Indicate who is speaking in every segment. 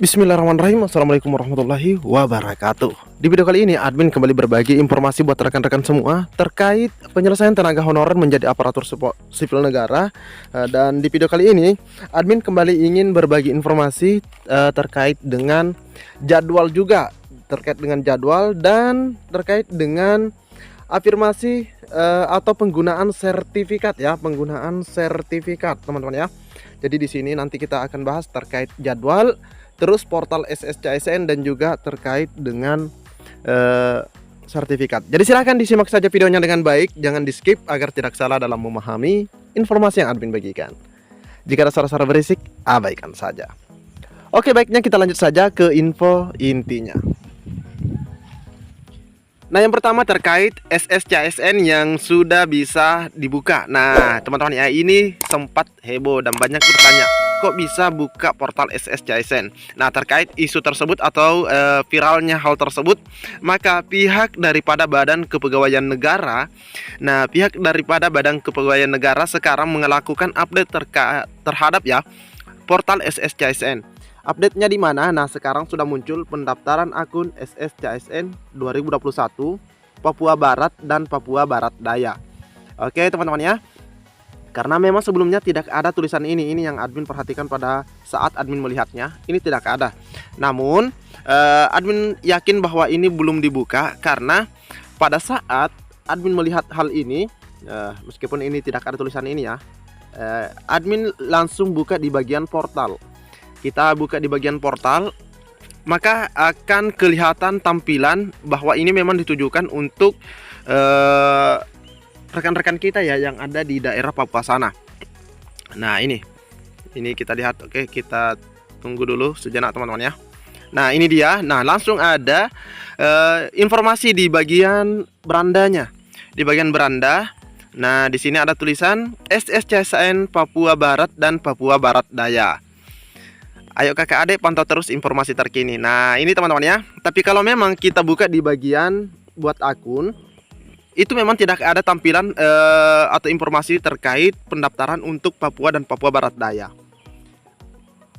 Speaker 1: Bismillahirrahmanirrahim. Assalamualaikum warahmatullahi wabarakatuh. Di video kali ini admin kembali berbagi informasi buat rekan-rekan semua terkait penyelesaian tenaga honorer menjadi aparatur sipil negara. Dan di video kali ini admin kembali ingin berbagi informasi terkait dengan jadwal juga, terkait dengan jadwal dan terkait dengan afirmasi atau penggunaan sertifikat ya, penggunaan sertifikat teman-teman ya. Jadi di sini nanti kita akan bahas terkait jadwal, terus portal SSCASN dan juga terkait dengan sertifikat. Jadi silahkan disimak saja videonya dengan baik, jangan di skip agar tidak salah dalam memahami informasi yang admin bagikan. Jika ada suara-suara berisik, abaikan saja. Oke, baiknya kita lanjut saja ke info intinya. Nah, yang pertama terkait SSCASN yang sudah bisa dibuka. Nah, teman-teman ya, ini sempat heboh dan banyak bertanya, kok bisa buka portal SSCASN? Nah, terkait isu tersebut atau viralnya hal tersebut, maka pihak daripada Badan Kepegawaian Negara, sekarang melakukan update terhadap ya portal SSCASN. Update-nya di mana? Nah, sekarang sudah muncul pendaftaran akun SSCASN 2021 Papua Barat dan Papua Barat Daya. Oke, teman-teman ya. Karena memang sebelumnya tidak ada tulisan ini yang admin perhatikan pada saat admin melihatnya, ini tidak ada. Namun, admin yakin bahwa ini belum dibuka karena pada saat admin melihat hal ini, meskipun ini tidak ada tulisan ini ya, admin langsung buka di bagian portal. Kita buka di bagian portal, maka akan kelihatan tampilan bahwa ini memang ditujukan untuk rekan-rekan kita ya yang ada di daerah Papua sana. Nah, ini kita lihat. Oke, kita tunggu dulu sejenak teman-teman ya. Nah, ini dia. Nah, langsung ada informasi di bagian berandanya. Di bagian beranda. Nah, di sini ada tulisan SSCASN Papua Barat dan Papua Barat Daya. Ayo kakak adik pantau terus informasi terkini. Nah, ini teman-teman ya. Tapi kalau memang kita buka di bagian buat akun, itu memang tidak ada tampilan atau informasi terkait pendaftaran untuk Papua dan Papua Barat Daya.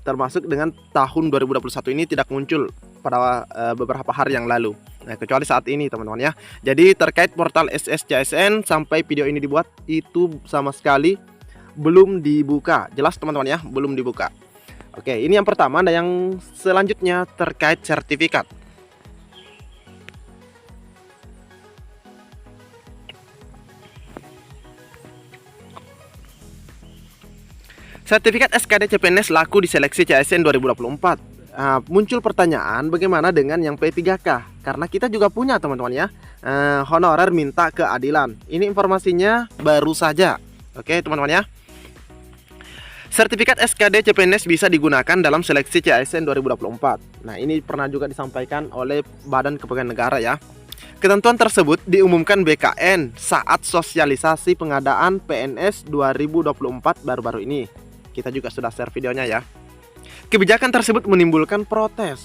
Speaker 1: Termasuk dengan tahun 2021 ini tidak muncul pada beberapa hari yang lalu. Nah, kecuali saat ini teman-teman ya. Jadi terkait portal SSCASN sampai video ini dibuat itu sama sekali belum dibuka. Jelas teman-teman ya, belum dibuka. Oke, ini yang pertama. Ada yang selanjutnya terkait sertifikat. Sertifikat SKD CPNS laku di seleksi CASN 2024. Muncul pertanyaan bagaimana dengan yang P3K? Karena kita juga punya teman-teman ya, honorer minta keadilan. Ini informasinya baru saja. Oke teman-teman ya. Sertifikat SKD CPNS bisa digunakan dalam seleksi CASN 2024. Nah, ini pernah juga disampaikan oleh Badan Kepegawaian Negara ya. Ketentuan tersebut diumumkan BKN saat sosialisasi pengadaan PNS 2024 baru-baru ini. Kita juga sudah share videonya ya. Kebijakan tersebut menimbulkan protes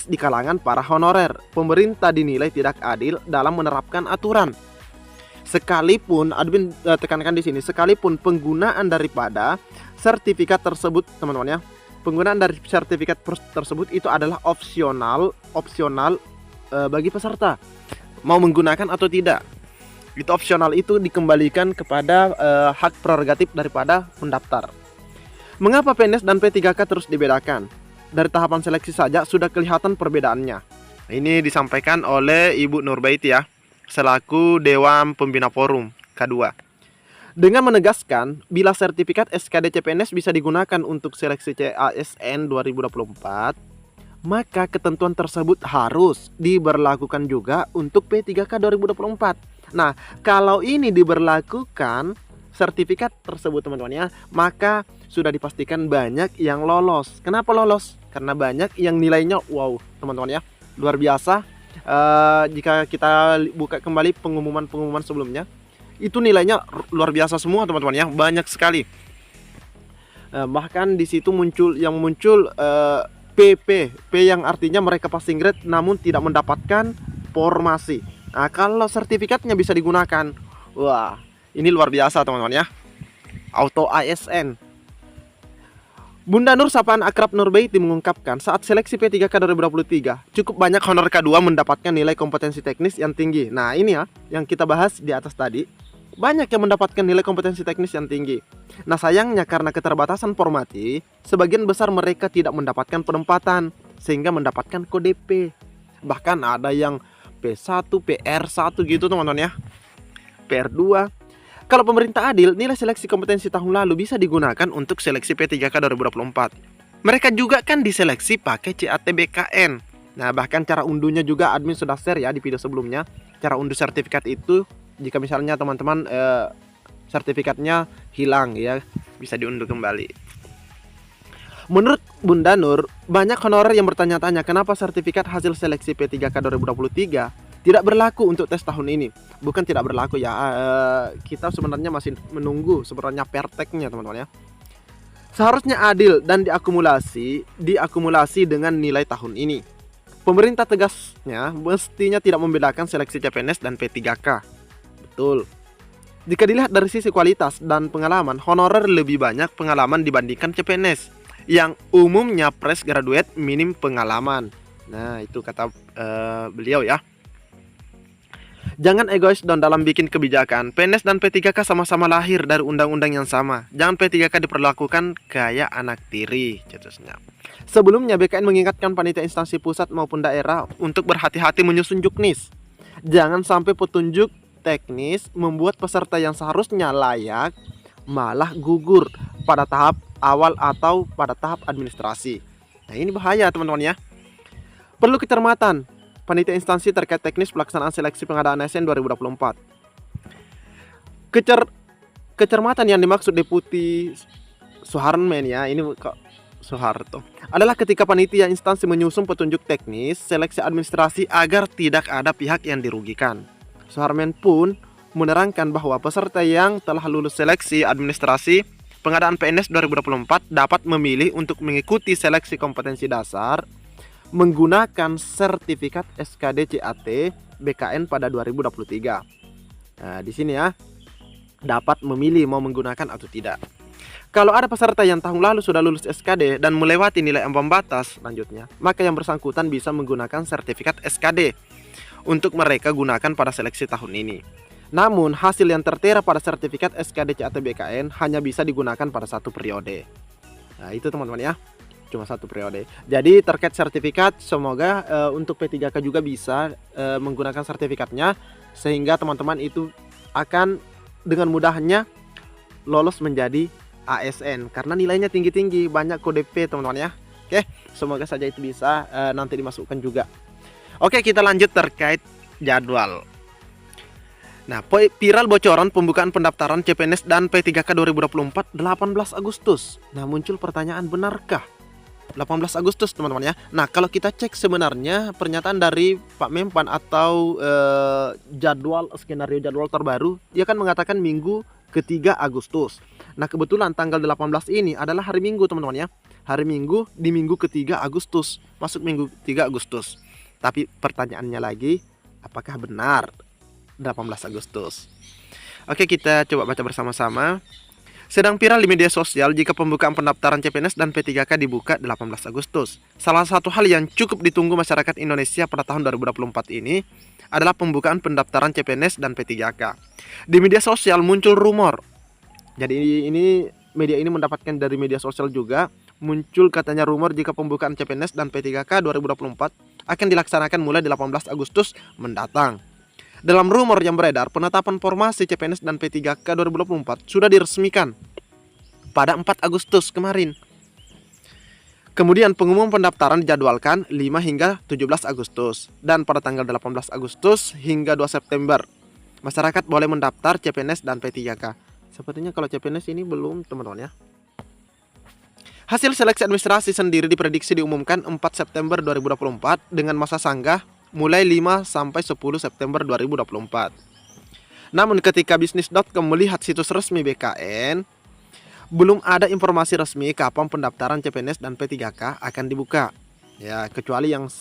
Speaker 1: di kalangan para honorer. Pemerintah dinilai tidak adil dalam menerapkan aturan. Sekalipun admin tekankan di sini, sekalipun penggunaan daripada sertifikat tersebut teman-teman ya, penggunaan dari sertifikat tersebut itu adalah opsional bagi peserta mau menggunakan atau tidak. Itu opsional, itu dikembalikan kepada hak prerogatif daripada pendaftar. Mengapa PNS dan P3K terus dibedakan? Dari tahapan seleksi saja sudah kelihatan perbedaannya. Ini disampaikan oleh Ibu Nurbaiti ya, selaku Dewan Pembina Forum K2. Dengan menegaskan bila sertifikat SKD CPNS bisa digunakan untuk seleksi CASN 2024, maka ketentuan tersebut harus diberlakukan juga untuk P3K 2024. Nah, kalau ini diberlakukan sertifikat tersebut teman-teman ya, maka sudah dipastikan banyak yang lolos. Kenapa lolos? Karena banyak yang nilainya wow teman-teman ya, luar biasa. Jika kita buka kembali pengumuman sebelumnya, itu nilainya luar biasa semua teman-teman ya, banyak sekali. Bahkan di situ muncul PP yang artinya mereka passing grade namun tidak mendapatkan formasi. Nah, kalau sertifikatnya bisa digunakan, wah ini luar biasa teman-teman ya. Auto ASN. Bunda Nur sapaan akrab Nurbaiti mengungkapkan saat seleksi P3K 2023 cukup banyak honor K2 mendapatkan nilai kompetensi teknis yang tinggi. Nah ini ya yang kita bahas di atas tadi. Banyak yang mendapatkan nilai kompetensi teknis yang tinggi. Nah sayangnya karena keterbatasan formati, sebagian besar mereka tidak mendapatkan penempatan sehingga mendapatkan kode P. Bahkan ada yang P1, PR1 gitu teman-teman ya, PR2. Kalau pemerintah adil, nilai seleksi kompetensi tahun lalu bisa digunakan untuk seleksi P3K 2024. Mereka juga kan diseleksi pakai CATBKN. Nah bahkan cara unduhnya juga admin sudah share ya di video sebelumnya. Cara unduh sertifikat itu jika misalnya teman-teman sertifikatnya hilang ya, bisa diunduh kembali. Menurut Bunda Nur, banyak honorer yang bertanya-tanya kenapa sertifikat hasil seleksi P3K 2023 tidak berlaku untuk tes tahun ini. Bukan tidak berlaku ya, kita sebenarnya masih menunggu sebenarnya perteknya teman-teman ya. Seharusnya adil dan diakumulasi dengan nilai tahun ini. Pemerintah tegasnya mestinya tidak membedakan seleksi CPNS dan P3K. Betul. Jika dilihat dari sisi kualitas dan pengalaman, honorer lebih banyak pengalaman dibandingkan CPNS yang umumnya fresh graduate minim pengalaman. Nah itu kata beliau ya. Jangan egois dong dalam bikin kebijakan. PNS dan P3K sama-sama lahir dari undang-undang yang sama. Jangan P3K diperlakukan kayak anak tiri, cetusnya. Sebelumnya BKN mengingatkan panitia instansi pusat maupun daerah untuk berhati-hati menyusun juknis. Jangan sampai petunjuk teknis membuat peserta yang seharusnya layak malah gugur pada tahap awal atau pada tahap administrasi. Nah ini bahaya teman-teman ya. Perlu kecermatan panitia instansi terkait teknis pelaksanaan seleksi pengadaan ASN 2024. Kecermatan yang dimaksud Deputi Suharmen ya, ini kok Soeharto, adalah ketika panitia instansi menyusun petunjuk teknis seleksi administrasi agar tidak ada pihak yang dirugikan. Suharmen pun menerangkan bahwa peserta yang telah lulus seleksi administrasi pengadaan PNS 2024 dapat memilih untuk mengikuti seleksi kompetensi dasar menggunakan sertifikat SKD CAT BKN pada 2023. Nah, di sini ya, dapat memilih mau menggunakan atau tidak. Kalau ada peserta yang tahun lalu sudah lulus SKD dan melewati nilai ambang batas selanjutnya, maka yang bersangkutan bisa menggunakan sertifikat SKD untuk mereka gunakan pada seleksi tahun ini. Namun hasil yang tertera pada sertifikat SKD CAT BKN hanya bisa digunakan pada satu periode. Nah itu teman-teman ya, cuma satu periode. Jadi terkait sertifikat, semoga untuk P3K juga bisa menggunakan sertifikatnya, sehingga teman-teman itu akan dengan mudahnya lolos menjadi ASN karena nilainya tinggi-tinggi, banyak kode P teman-teman ya. Oke, semoga saja itu bisa nanti dimasukkan juga. Oke, kita lanjut terkait jadwal. Nah, viral bocoran pembukaan pendaftaran CPNS dan P3K 2024 18 Agustus. Nah, muncul pertanyaan, benarkah 18 Agustus teman-teman ya? Nah, kalau kita cek sebenarnya pernyataan dari Pak Menpan atau skenario jadwal terbaru, dia kan mengatakan minggu ketiga Agustus. Nah, kebetulan tanggal 18 ini adalah hari Minggu teman-teman ya. Hari Minggu di minggu ketiga Agustus, masuk minggu 3 Agustus. Tapi pertanyaannya lagi, apakah benar 18 Agustus? Oke, kita coba baca bersama-sama. Sedang viral di media sosial jika pembukaan pendaftaran CPNS dan P3K dibuka 18 Agustus. Salah satu hal yang cukup ditunggu masyarakat Indonesia pada tahun 2024 ini adalah pembukaan pendaftaran CPNS dan P3K. Di media sosial muncul rumor. Jadi ini media ini mendapatkan dari media sosial juga. Muncul katanya rumor jika pembukaan CPNS dan P3K 2024 akan dilaksanakan mulai 18 Agustus mendatang. Dalam rumor yang beredar, penetapan formasi CPNS dan P3K 2024 sudah diresmikan pada 4 Agustus kemarin. Kemudian pengumuman pendaftaran dijadwalkan 5 hingga 17 Agustus. Dan pada tanggal 18 Agustus hingga 2 September, masyarakat boleh mendaftar CPNS dan P3K. Sepertinya kalau CPNS ini belum teman-teman ya. Hasil seleksi administrasi sendiri diprediksi diumumkan 4 September 2024 dengan masa sanggah mulai 5 sampai 10 September 2024. Namun ketika bisnis.com melihat situs resmi BKN, belum ada informasi resmi kapan pendaftaran CPNS dan P3K akan dibuka. Ya, kecuali yang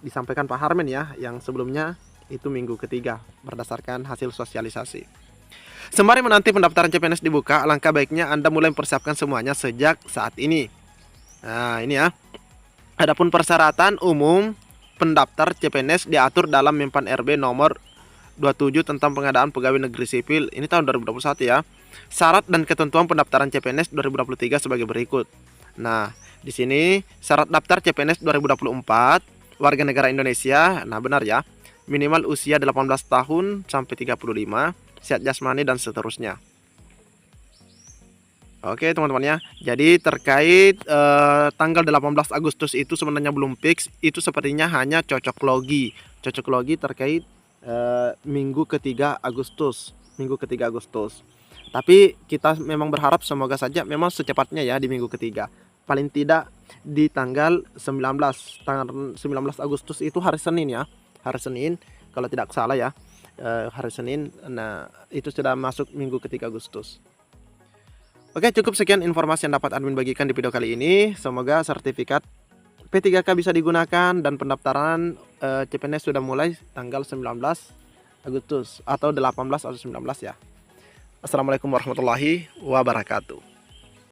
Speaker 1: disampaikan Pak Harmen ya, yang sebelumnya itu minggu ketiga berdasarkan hasil sosialisasi. Sembari menanti pendaftaran CPNS dibuka, alangkah baiknya Anda mulai mempersiapkan semuanya sejak saat ini. Nah, ini ya. Adapun persyaratan umum pendaftar CPNS diatur dalam Menpan RB nomor 27 tentang pengadaan pegawai negeri sipil ini tahun 2021 ya. Syarat dan ketentuan pendaftaran CPNS 2023 sebagai berikut. Nah, di sini syarat daftar CPNS 2024 warga negara Indonesia. Nah, benar ya. Minimal usia 18 tahun sampai 35, sehat jasmani dan seterusnya. Oke teman-teman ya. Jadi terkait tanggal 18 Agustus itu sebenarnya belum fix. Itu sepertinya hanya cocok logi. Cocok logi terkait minggu ketiga Agustus. Minggu ketiga Agustus. Tapi kita memang berharap semoga saja memang secepatnya ya di minggu ketiga. Paling tidak di tanggal 19. Tanggal 19 Agustus itu hari Senin ya. Hari Senin kalau tidak salah ya. Hari Senin. Nah, itu sudah masuk minggu ketiga Agustus. Oke, cukup sekian informasi yang dapat admin bagikan di video kali ini. Semoga sertifikat P3K bisa digunakan dan pendaftaran CPNS sudah mulai tanggal 19 Agustus atau 18 atau 19 ya. Assalamualaikum warahmatullahi wabarakatuh.